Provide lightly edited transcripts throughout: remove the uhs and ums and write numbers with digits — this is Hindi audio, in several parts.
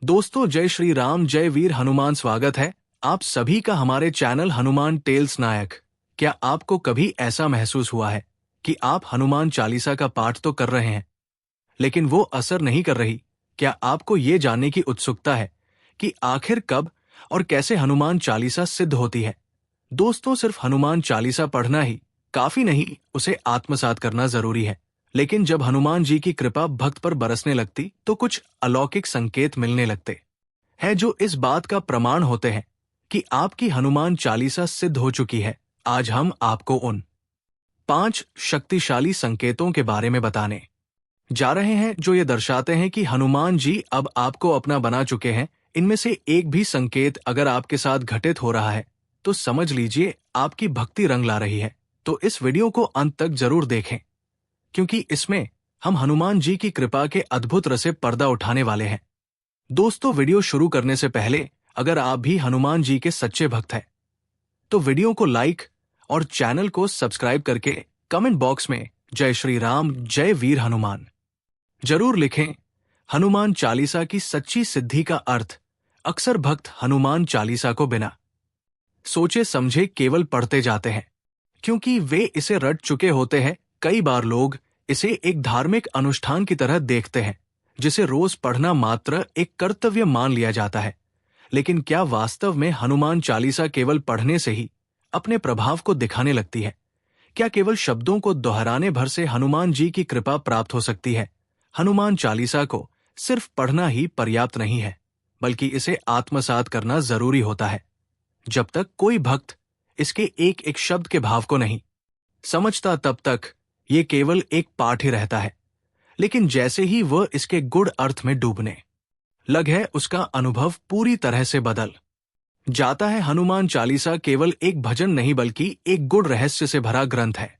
दोस्तों, जय श्री राम, जय वीर हनुमान। स्वागत है आप सभी का हमारे चैनल हनुमान टेल्स नायक। क्या आपको कभी ऐसा महसूस हुआ है कि आप हनुमान चालीसा का पाठ तो कर रहे हैं लेकिन वो असर नहीं कर रही? क्या आपको ये जानने की उत्सुकता है कि आखिर कब और कैसे हनुमान चालीसा सिद्ध होती है? दोस्तों, सिर्फ हनुमान चालीसा पढ़ना ही काफी नहीं, उसे आत्मसात करना जरूरी है। लेकिन जब हनुमान जी की कृपा भक्त पर बरसने लगती तो कुछ अलौकिक संकेत मिलने लगते हैं जो इस बात का प्रमाण होते हैं कि आपकी हनुमान चालीसा सिद्ध हो चुकी है। आज हम आपको उन 5 शक्तिशाली संकेतों के बारे में बताने जा रहे हैं जो ये दर्शाते हैं कि हनुमान जी अब आपको अपना बना चुके हैं। इनमें से एक भी संकेत अगर आपके साथ घटित हो रहा है तो समझ लीजिए आपकी भक्ति रंग ला रही है। तो इस वीडियो को अंत तक जरूर देखें, क्योंकि इसमें हम हनुमान जी की कृपा के अद्भुत रसे पर्दा उठाने वाले हैं। दोस्तों, वीडियो शुरू करने से पहले अगर आप भी हनुमान जी के सच्चे भक्त हैं तो वीडियो को लाइक और चैनल को सब्सक्राइब करके कमेंट बॉक्स में जय श्री राम, जय वीर हनुमान जरूर लिखें। हनुमान चालीसा की सच्ची सिद्धि का अर्थ। अक्सर भक्त हनुमान चालीसा को बिना सोचे समझे केवल पढ़ते जाते हैं क्योंकि वे इसे रट चुके होते हैं। कई बार लोग इसे एक धार्मिक अनुष्ठान की तरह देखते हैं जिसे रोज पढ़ना मात्र एक कर्तव्य मान लिया जाता है। लेकिन क्या वास्तव में हनुमान चालीसा केवल पढ़ने से ही अपने प्रभाव को दिखाने लगती है? क्या केवल शब्दों को दोहराने भर से हनुमान जी की कृपा प्राप्त हो सकती है? हनुमान चालीसा को सिर्फ पढ़ना ही पर्याप्त नहीं है, बल्कि इसे आत्मसात करना जरूरी होता है। जब तक कोई भक्त इसके एक एक शब्द के भाव को नहीं समझता तब तक ये केवल एक पाठ ही रहता है। लेकिन जैसे ही वह इसके गूढ़ अर्थ में डूबने लगे, उसका अनुभव पूरी तरह से बदल जाता है। हनुमान चालीसा केवल एक भजन नहीं बल्कि एक गूढ़ रहस्य से भरा ग्रंथ है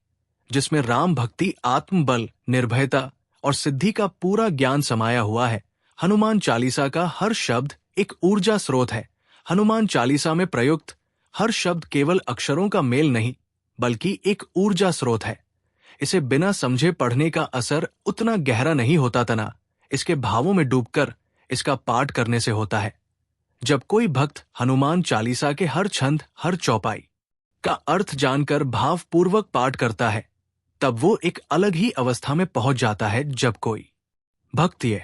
जिसमें राम भक्ति, आत्मबल, निर्भयता और सिद्धि का पूरा ज्ञान समाया हुआ है। हनुमान चालीसा का हर शब्द एक ऊर्जा स्रोत है। हनुमान चालीसा में प्रयुक्त हर शब्द केवल अक्षरों का मेल नहीं बल्कि एक ऊर्जा स्रोत है। इसे बिना समझे पढ़ने का असर उतना गहरा नहीं होता तना इसके भावों में डूबकर इसका पाठ करने से होता है। जब कोई भक्त हनुमान चालीसा के हर छंद, हर चौपाई का अर्थ जानकर भावपूर्वक पाठ करता है तब वो एक अलग ही अवस्था में पहुंच जाता है। जब कोई भक्त ये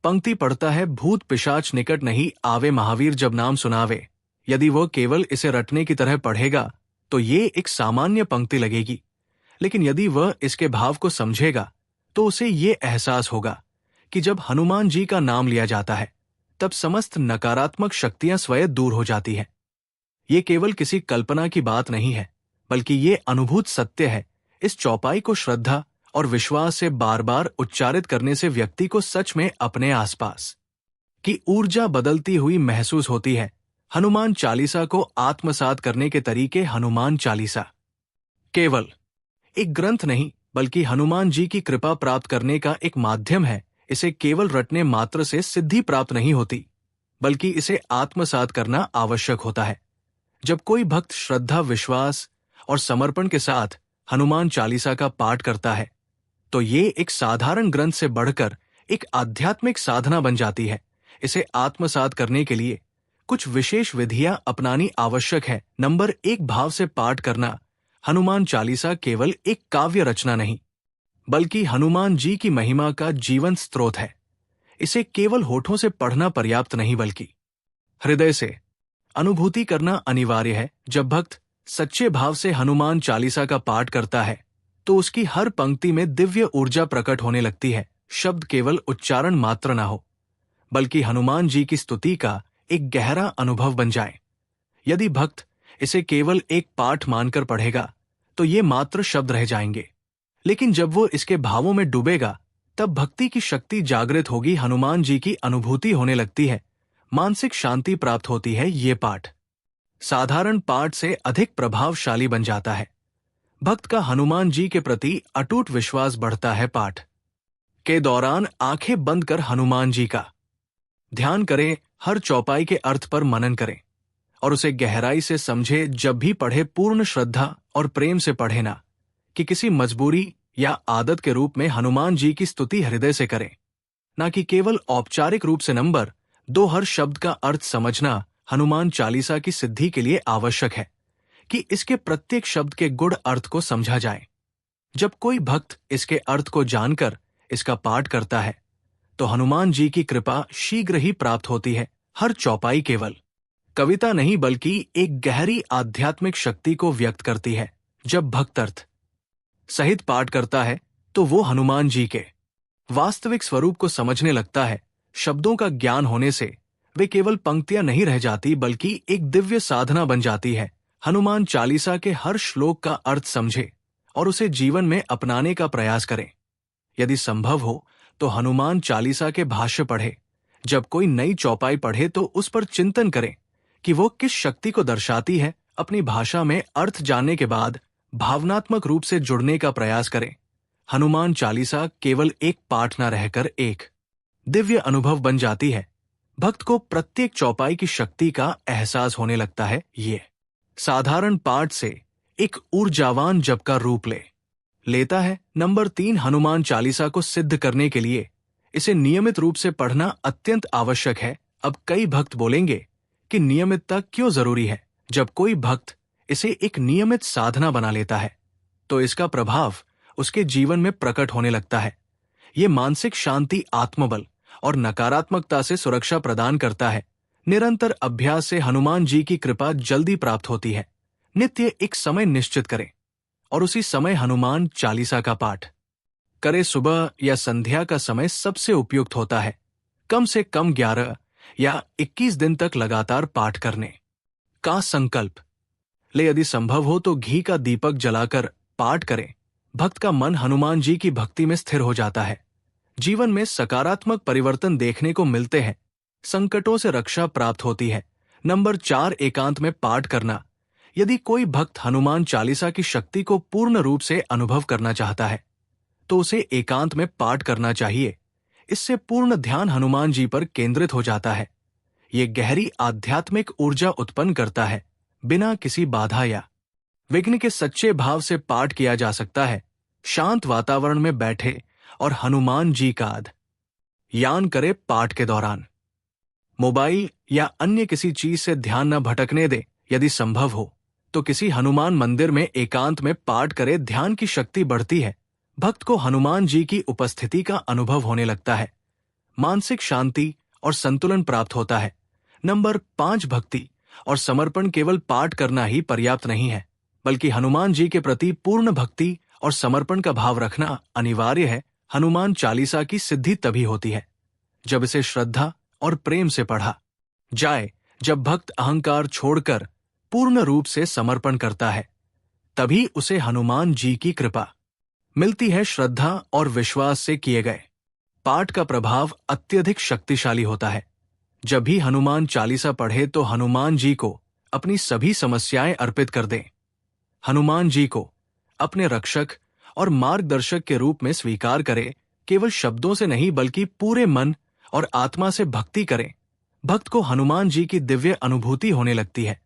पंक्ति पढ़ता है, भूत पिशाच निकट नहीं आवे, महावीर जब नाम सुनावे, यदि वो केवल इसे रटने की तरह पढ़ेगा तो ये एक सामान्य पंक्ति लगेगी। लेकिन यदि वह इसके भाव को समझेगा तो उसे ये एहसास होगा कि जब हनुमान जी का नाम लिया जाता है तब समस्त नकारात्मक शक्तियां स्वयं दूर हो जाती हैं। ये केवल किसी कल्पना की बात नहीं है बल्कि ये अनुभूत सत्य है। इस चौपाई को श्रद्धा और विश्वास से बार बार उच्चारित करने से व्यक्ति को सच में अपने आसपास की ऊर्जा बदलती हुई महसूस होती है। हनुमान चालीसा को आत्मसात करने के तरीके। हनुमान चालीसा केवल एक ग्रंथ नहीं बल्कि हनुमान जी की कृपा प्राप्त करने का एक माध्यम है। इसे केवल रटने मात्र से सिद्धि प्राप्त नहीं होती बल्कि इसे आत्मसात करना आवश्यक होता है। जब कोई भक्त श्रद्धा, विश्वास और समर्पण के साथ हनुमान चालीसा का पाठ करता है तो ये एक साधारण ग्रंथ से बढ़कर एक आध्यात्मिक साधना बन जाती है। इसे आत्मसात करने के लिए कुछ विशेष विधियां अपनानी आवश्यक है। नंबर 1, भाव से पाठ करना। हनुमान चालीसा केवल एक काव्य रचना नहीं बल्कि हनुमान जी की महिमा का जीवन स्रोत है। इसे केवल होठों से पढ़ना पर्याप्त नहीं बल्कि हृदय से अनुभूति करना अनिवार्य है। जब भक्त सच्चे भाव से हनुमान चालीसा का पाठ करता है तो उसकी हर पंक्ति में दिव्य ऊर्जा प्रकट होने लगती है। शब्द केवल उच्चारण मात्र ना हो बल्कि हनुमान जी की स्तुति का एक गहरा अनुभव बन जाए। यदि भक्त इसे केवल एक पाठ मानकर पढ़ेगा तो ये मात्र शब्द रह जाएंगे, लेकिन जब वो इसके भावों में डूबेगा तब भक्ति की शक्ति जागृत होगी, हनुमान जी की अनुभूति होने लगती है, मानसिक शांति प्राप्त होती है। ये पाठ साधारण पाठ से अधिक प्रभावशाली बन जाता है। भक्त का हनुमान जी के प्रति अटूट विश्वास बढ़ता है। पाठ के दौरान आंखें बंद कर हनुमान जी का ध्यान करें, हर चौपाई के अर्थ पर मनन करें और उसे गहराई से समझे। जब भी पढ़े पूर्ण श्रद्धा और प्रेम से पढ़े, ना कि किसी मजबूरी या आदत के रूप में। हनुमान जी की स्तुति हृदय से करें, ना कि केवल औपचारिक रूप से नंबर हर शब्द का अर्थ समझना हनुमान चालीसा की सिद्धि के लिए आवश्यक है कि इसके प्रत्येक शब्द के गूढ़ अर्थ को समझा जाए। जब कोई भक्त इसके अर्थ को जानकर इसका पाठ करता है तो हनुमान जी की कृपा शीघ्र ही प्राप्त होती है। हर चौपाई केवल कविता नहीं बल्कि एक गहरी आध्यात्मिक शक्ति को व्यक्त करती है। जब भक्त अर्थ सहित पाठ करता है तो वो हनुमान जी के वास्तविक स्वरूप को समझने लगता है। शब्दों का ज्ञान होने से वे केवल पंक्तियां नहीं रह जाती बल्कि एक दिव्य साधना बन जाती है। हनुमान चालीसा के हर श्लोक का अर्थ समझे और उसे जीवन में अपनाने का प्रयास करें। यदि संभव हो तो हनुमान चालीसा के भाष्य पढ़े। जब कोई नई चौपाई पढ़े तो उस पर चिंतन करें कि वो किस शक्ति को दर्शाती है। अपनी भाषा में अर्थ जानने के बाद भावनात्मक रूप से जुड़ने का प्रयास करें। हनुमान चालीसा केवल एक पाठ न रहकर एक दिव्य अनुभव बन जाती है। भक्त को प्रत्येक चौपाई की शक्ति का एहसास होने लगता है। ये साधारण पाठ से एक ऊर्जावान जप का रूप लेता है। नंबर 3, हनुमान चालीसा को सिद्ध करने के लिए इसे नियमित रूप से पढ़ना अत्यंत आवश्यक है। अब कई भक्त बोलेंगे कि नियमितता क्यों जरूरी है। जब कोई भक्त इसे एक नियमित साधना बना लेता है तो इसका प्रभाव उसके जीवन में प्रकट होने लगता है। ये मानसिक शांति, आत्मबल और नकारात्मकता से सुरक्षा प्रदान करता है। निरंतर अभ्यास से हनुमान जी की कृपा जल्दी प्राप्त होती है। नित्य एक समय निश्चित करें और उसी समय हनुमान चालीसा का पाठ करें। सुबह या संध्या का समय सबसे उपयुक्त होता है। कम से कम 11 या 21 दिन तक लगातार पाठ करने का संकल्प ले। यदि संभव हो तो घी का दीपक जलाकर पाठ करें। भक्त का मन हनुमान जी की भक्ति में स्थिर हो जाता है। जीवन में सकारात्मक परिवर्तन देखने को मिलते हैं। संकटों से रक्षा प्राप्त होती है। नंबर 4, एकांत में पाठ करना। यदि कोई भक्त हनुमान चालीसा की शक्ति को पूर्ण रूप से अनुभव करना चाहता है तो उसे एकांत में पाठ करना चाहिए। इससे पूर्ण ध्यान हनुमान जी पर केंद्रित हो जाता है। ये गहरी आध्यात्मिक ऊर्जा उत्पन्न करता है। बिना किसी बाधा या विघ्न के सच्चे भाव से पाठ किया जा सकता है। शांत वातावरण में बैठे और हनुमान जी का ध्यान करे। पाठ के दौरान मोबाइल या अन्य किसी चीज से ध्यान न भटकने दे। यदि संभव हो तो किसी हनुमान मंदिर में एकांत में पाठ करे। ध्यान की शक्ति बढ़ती है। भक्त को हनुमान जी की उपस्थिति का अनुभव होने लगता है। मानसिक शांति और संतुलन प्राप्त होता है। नंबर 5, भक्ति और समर्पण। केवल पाठ करना ही पर्याप्त नहीं है बल्कि हनुमान जी के प्रति पूर्ण भक्ति और समर्पण का भाव रखना अनिवार्य है। हनुमान चालीसा की सिद्धि तभी होती है जब इसे श्रद्धा और प्रेम से पढ़ा जाए। जब भक्त अहंकार छोड़कर पूर्ण रूप से समर्पण करता है तभी उसे हनुमान जी की कृपा मिलती है। श्रद्धा और विश्वास से किए गए पाठ का प्रभाव अत्यधिक शक्तिशाली होता है। जब भी हनुमान चालीसा पढ़े तो हनुमान जी को अपनी सभी समस्याएं अर्पित कर दें। हनुमान जी को अपने रक्षक और मार्गदर्शक के रूप में स्वीकार करें। केवल शब्दों से नहीं बल्कि पूरे मन और आत्मा से भक्ति करें। भक्त को हनुमान जी की दिव्य अनुभूति होने लगती है।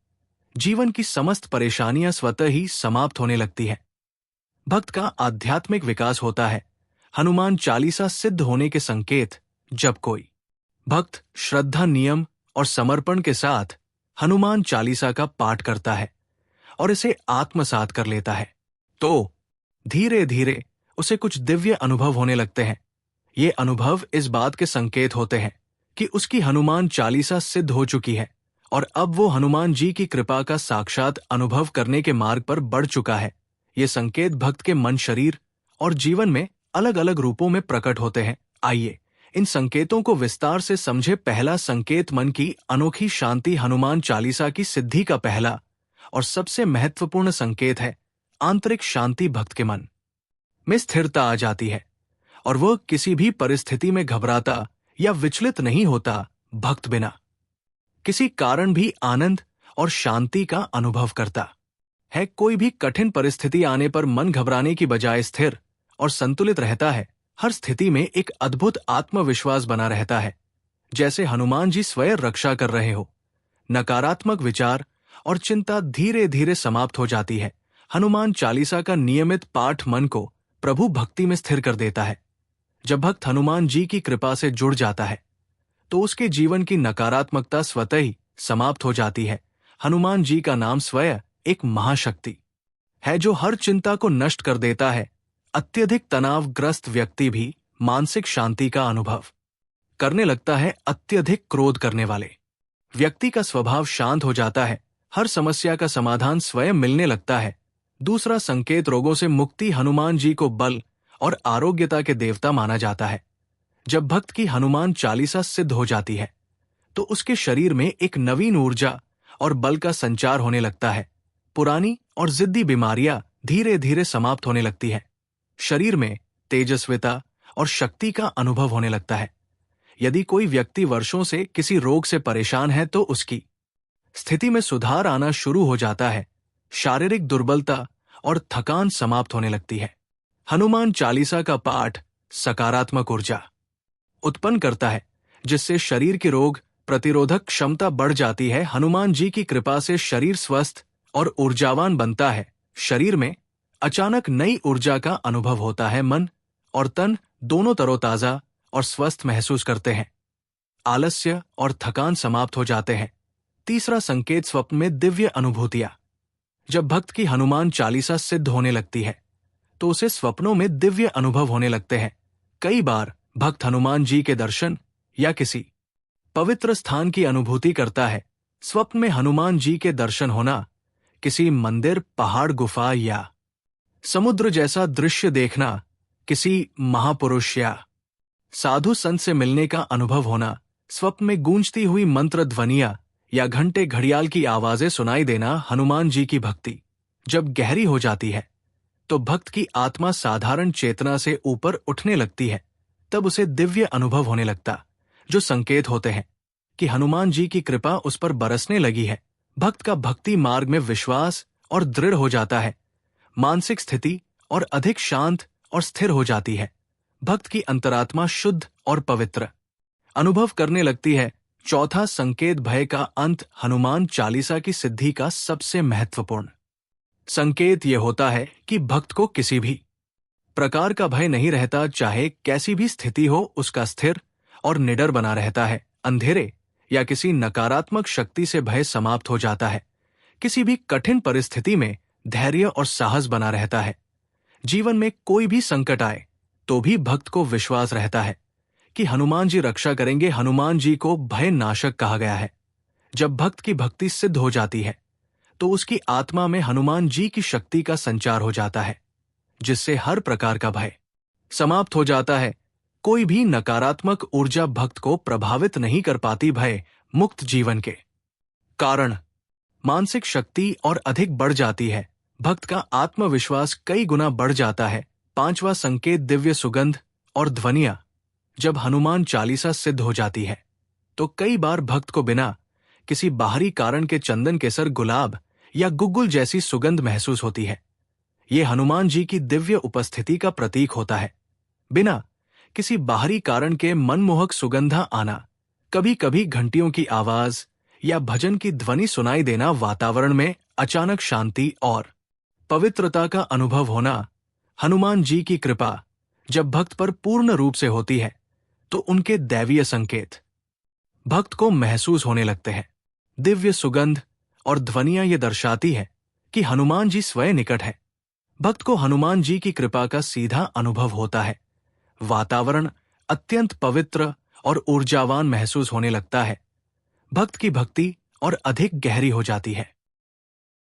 जीवन की समस्त परेशानियां स्वतः ही समाप्त होने लगती है। भक्त का आध्यात्मिक विकास होता है। हनुमान चालीसा सिद्ध होने के संकेत। जब कोई भक्त श्रद्धा, नियम और समर्पण के साथ हनुमान चालीसा का पाठ करता है और इसे आत्मसात कर लेता है तो धीरे धीरे उसे कुछ दिव्य अनुभव होने लगते हैं। ये अनुभव इस बात के संकेत होते हैं कि उसकी हनुमान चालीसा सिद्ध हो चुकी है और अब वो हनुमान जी की कृपा का साक्षात अनुभव करने के मार्ग पर बढ़ चुका है। ये संकेत भक्त के मन, शरीर और जीवन में अलग अलग रूपों में प्रकट होते हैं। आइए इन संकेतों को विस्तार से समझे। पहला संकेत, मन की अनोखी शांति। हनुमान चालीसा की सिद्धि का पहला और सबसे महत्वपूर्ण संकेत है आंतरिक शांति। भक्त के मन में स्थिरता आ जाती है और वह किसी भी परिस्थिति में घबराता या विचलित नहीं होता। भक्त बिना किसी कारण भी आनंद और शांति का अनुभव करता है। कोई भी कठिन परिस्थिति आने पर मन घबराने की बजाय स्थिर और संतुलित रहता है। हर स्थिति में एक अद्भुत आत्मविश्वास बना रहता है, जैसे हनुमान जी स्वयं रक्षा कर रहे हो। नकारात्मक विचार और चिंता धीरे धीरे समाप्त हो जाती है। हनुमान चालीसा का नियमित पाठ मन को प्रभु भक्ति में स्थिर कर देता है। जब भक्त हनुमान जी की कृपा से जुड़ जाता है तो उसके जीवन की नकारात्मकता स्वतः ही समाप्त हो जाती है। हनुमान जी का नाम स्वयं एक महाशक्ति है जो हर चिंता को नष्ट कर देता है। अत्यधिक तनावग्रस्त व्यक्ति भी मानसिक शांति का अनुभव करने लगता है। अत्यधिक क्रोध करने वाले व्यक्ति का स्वभाव शांत हो जाता है। हर समस्या का समाधान स्वयं मिलने लगता है। दूसरा संकेत, रोगों से मुक्ति। हनुमान जी को बल और आरोग्यता के देवता माना जाता है। जब भक्त की हनुमान चालीसा सिद्ध हो जाती है तो उसके शरीर में एक नवीन ऊर्जा और बल का संचार होने लगता है। पुरानी और जिद्दी बीमारियां धीरे धीरे समाप्त होने लगती है। शरीर में तेजस्विता और शक्ति का अनुभव होने लगता है। यदि कोई व्यक्ति वर्षों से किसी रोग से परेशान है तो उसकी स्थिति में सुधार आना शुरू हो जाता है। शारीरिक दुर्बलता और थकान समाप्त होने लगती है। हनुमान चालीसा का पाठ सकारात्मक ऊर्जा उत्पन्न करता है जिससे शरीर की रोग प्रतिरोधक क्षमता बढ़ जाती है। हनुमान जी की कृपा से शरीर स्वस्थ और ऊर्जावान बनता है। शरीर में अचानक नई ऊर्जा का अनुभव होता है। मन और तन दोनों तरोताजा और स्वस्थ महसूस करते हैं। आलस्य और थकान समाप्त हो जाते हैं। तीसरा संकेत, स्वप्न में दिव्य अनुभूतियां। जब भक्त की हनुमान चालीसा सिद्ध होने लगती है तो उसे स्वप्नों में दिव्य अनुभव होने लगते हैं। कई बार भक्त हनुमान जी के दर्शन या किसी पवित्र स्थान की अनुभूति करता है। स्वप्न में हनुमान जी के दर्शन होना, किसी मंदिर, पहाड़, गुफा या समुद्र जैसा दृश्य देखना, किसी महापुरुष या साधु संत से मिलने का अनुभव होना, स्वप्न में गूंजती हुई मंत्र ध्वनियां या घंटे घड़ियाल की आवाजें सुनाई देना। हनुमान जी की भक्ति जब गहरी हो जाती है तो भक्त की आत्मा साधारण चेतना से ऊपर उठने लगती है। तब उसे दिव्य अनुभव होने लगता, जो संकेत होते हैं कि हनुमान जी की कृपा उस पर बरसने लगी है। भक्त का भक्ति मार्ग में विश्वास और दृढ़ हो जाता है। मानसिक स्थिति और अधिक शांत और स्थिर हो जाती है। भक्त की अंतरात्मा शुद्ध और पवित्र अनुभव करने लगती है। चौथा संकेत, भय का अंत। हनुमान चालीसा की सिद्धि का सबसे महत्वपूर्ण संकेत यह होता है कि भक्त को किसी भी प्रकार का भय नहीं रहता। चाहे कैसी भी स्थिति हो, उसका स्थिर और निडर बना रहता है। अंधेरे या किसी नकारात्मक शक्ति से भय समाप्त हो जाता है। किसी भी कठिन परिस्थिति में धैर्य और साहस बना रहता है। जीवन में कोई भी संकट आए तो भी भक्त को विश्वास रहता है कि हनुमान जी रक्षा करेंगे। हनुमान जी को भय नाशक कहा गया है। जब भक्त की भक्ति सिद्ध हो जाती है तो उसकी आत्मा में हनुमान जी की शक्ति का संचार हो जाता है, जिससे हर प्रकार का भय समाप्त हो जाता है। कोई भी नकारात्मक ऊर्जा भक्त को प्रभावित नहीं कर पाती। भय मुक्त जीवन के कारण मानसिक शक्ति और अधिक बढ़ जाती है। भक्त का आत्मविश्वास कई गुना बढ़ जाता है। पांचवा संकेत, दिव्य सुगंध और ध्वनियां। जब हनुमान चालीसा सिद्ध हो जाती है तो कई बार भक्त को बिना किसी बाहरी कारण के चंदन, केसर, गुलाब या गुग्गुल जैसी सुगंध महसूस होती है। ये हनुमान जी की दिव्य उपस्थिति का प्रतीक होता है। बिना किसी बाहरी कारण के मनमोहक सुगंधा आना, कभी कभी घंटियों की आवाज या भजन की ध्वनि सुनाई देना, वातावरण में अचानक शांति और पवित्रता का अनुभव होना। हनुमान जी की कृपा जब भक्त पर पूर्ण रूप से होती है तो उनके दैवीय संकेत भक्त को महसूस होने लगते हैं। दिव्य सुगंध और ध्वनियां ये दर्शाती है कि हनुमान जी स्वयं निकट है। भक्त को हनुमान जी की कृपा का सीधा अनुभव होता है। वातावरण अत्यंत पवित्र और ऊर्जावान महसूस होने लगता है। भक्त की भक्ति और अधिक गहरी हो जाती है।